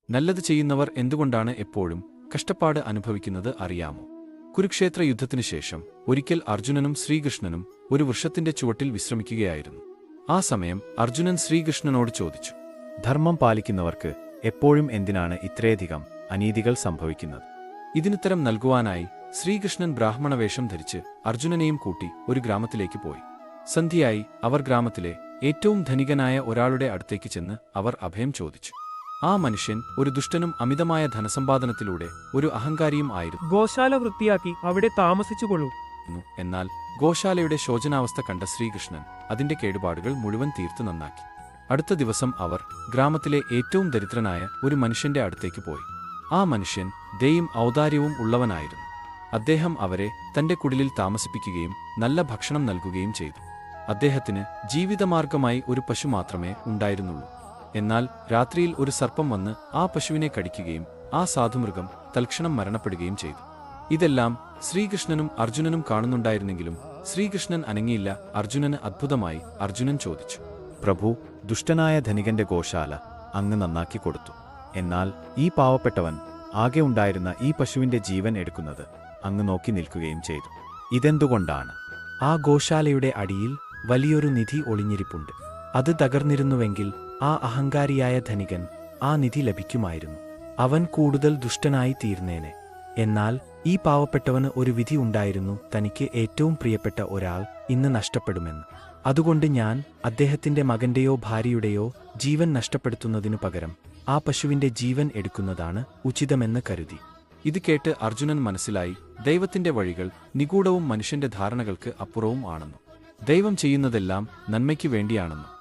നല്ലത് ചെയ്യുന്നവർ എന്തുകൊണ്ടാണ് എപ്പോഴും കഷ്ടപ്പാട് അനുഭവിക്കുന്നത് അറിയാമോ? കുരുക്ഷേത്ര യുദ്ധത്തിനു ശേഷം ഒരിക്കൽ അർജുനനും ശ്രീകൃഷ്ണനും ഒരു വൃക്ഷത്തിന്റെ ചുവട്ടിൽ വിശ്രമിക്കുകയായിരുന്നു. ആ സമയം അർജുനൻ ശ്രീകൃഷ്ണനോട് ചോദിച്ചു, ധർമ്മം പാലിക്കുന്നവർക്ക് എപ്പോഴും എന്തിനാണ് ഇത്രയധികം അനീതികൾ സംഭവിക്കുന്നത്? ഇതിനുത്തരം നൽകുവാനായി ശ്രീകൃഷ്ണൻ ബ്രാഹ്മണവേഷം ധരിച്ച് അർജുനനെയും കൂട്ടി ഒരു ഗ്രാമത്തിലേക്ക് പോയി. സന്ധ്യയായി അവർ ഗ്രാമത്തിലെ ഏറ്റവും ധനികനായ ഒരാളുടെ അടുത്തേക്ക് ചെന്ന് അവർ അഭയം ചോദിച്ചു. ആ മനുഷ്യൻ ഒരു ദുഷ്ടനും അമിതമായ ധനസമ്പാദനത്തിലൂടെ ഒരു അഹങ്കാരിയും ആയിരുന്നു. ഗോശാല വൃത്തിയാക്കി അവിടെ താമസിച്ചുകൊള്ളൂ. എന്നാൽ ഗോശാലയുടെ ശോചനാവസ്ഥ കണ്ട ശ്രീകൃഷ്ണൻ അതിന്റെ കേടുപാടുകൾ മുഴുവൻ തീർത്തു നന്നാക്കി. അടുത്ത ദിവസം അവർ ഗ്രാമത്തിലെ ഏറ്റവും ദരിദ്രനായ ഒരു മനുഷ്യന്റെ അടുത്തേക്ക് പോയി. ആ മനുഷ്യൻ ദയയും ഔദാര്യവും ഉള്ളവനായിരുന്നു. അദ്ദേഹം അവരെ തന്റെ കുടിലിൽ താമസിപ്പിക്കുകയും നല്ല ഭക്ഷണം നൽകുകയും ചെയ്തു. അദ്ദേഹത്തിന് ജീവിതമാർഗമായി ഒരു പശു മാത്രമേ ഉണ്ടായിരുന്നുള്ളൂ. എന്നാൽ രാത്രിയിൽ ഒരു സർപ്പം വന്ന് ആ പശുവിനെ കടിക്കുകയും ആ സാധുമൃഗം തൽക്ഷണം മരണപ്പെടുകയും ചെയ്തു. ഇതെല്ലാം ശ്രീകൃഷ്ണനും അർജുനനും കാണുന്നുണ്ടായിരുന്നെങ്കിലും ശ്രീകൃഷ്ണൻ അനങ്ങിയില്ല. അർജുനന് അത്ഭുതമായി. അർജുനൻ ചോദിച്ചു, പ്രഭു, ദുഷ്ടനായ ധനികന്റെ ഗോശാല അങ്ങ് നന്നാക്കി കൊടുത്തു. എന്നാൽ ഈ പാവപ്പെട്ടവൻ ആകെ ഉണ്ടായിരുന്ന ഈ പശുവിന്റെ ജീവൻ എടുക്കുന്നത് അങ്ങ് നോക്കി നിൽക്കുകയും ചെയ്തു. ഇതെന്തുകൊണ്ടാണ്? ആ ഗോശാലയുടെ അടിയിൽ വലിയൊരു നിധി ഒളിഞ്ഞിരിപ്പുണ്ട്. അത് തകർന്നിരുന്നുവെങ്കിൽ ആ അഹങ്കാരിയായ ധനികൻ ആ നിധി ലഭിക്കുമായിരുന്നു. അവൻ കൂടുതൽ ദുഷ്ടനായി തീർന്നേനെ. എന്നാൽ ഈ പാവപ്പെട്ടവന് ഒരു വിധി ഉണ്ടായിരുന്നു. തനിക്ക് ഏറ്റവും പ്രിയപ്പെട്ട ഒരാൾ ഇന്ന് നഷ്ടപ്പെടുമെന്ന്. അതുകൊണ്ട് ഞാൻ അദ്ദേഹത്തിന്റെ മകന്റെയോ ഭാര്യയുടെയോ ജീവൻ നഷ്ടപ്പെടുത്തുന്നതിനു പകരം ആ പശുവിന്റെ ജീവൻ എടുക്കുന്നതാണ് ഉചിതമെന്ന് കരുതി. ഇത് കേട്ട് അർജുനൻ മനസ്സിലായി, ദൈവത്തിന്റെ വഴികൾ നിഗൂഢവും മനുഷ്യന്റെ ധാരണകൾക്ക് അപ്പുറവും ആണെന്നും ദൈവം ചെയ്യുന്നതെല്ലാം നന്മയ്ക്കു വേണ്ടിയാണെന്നും.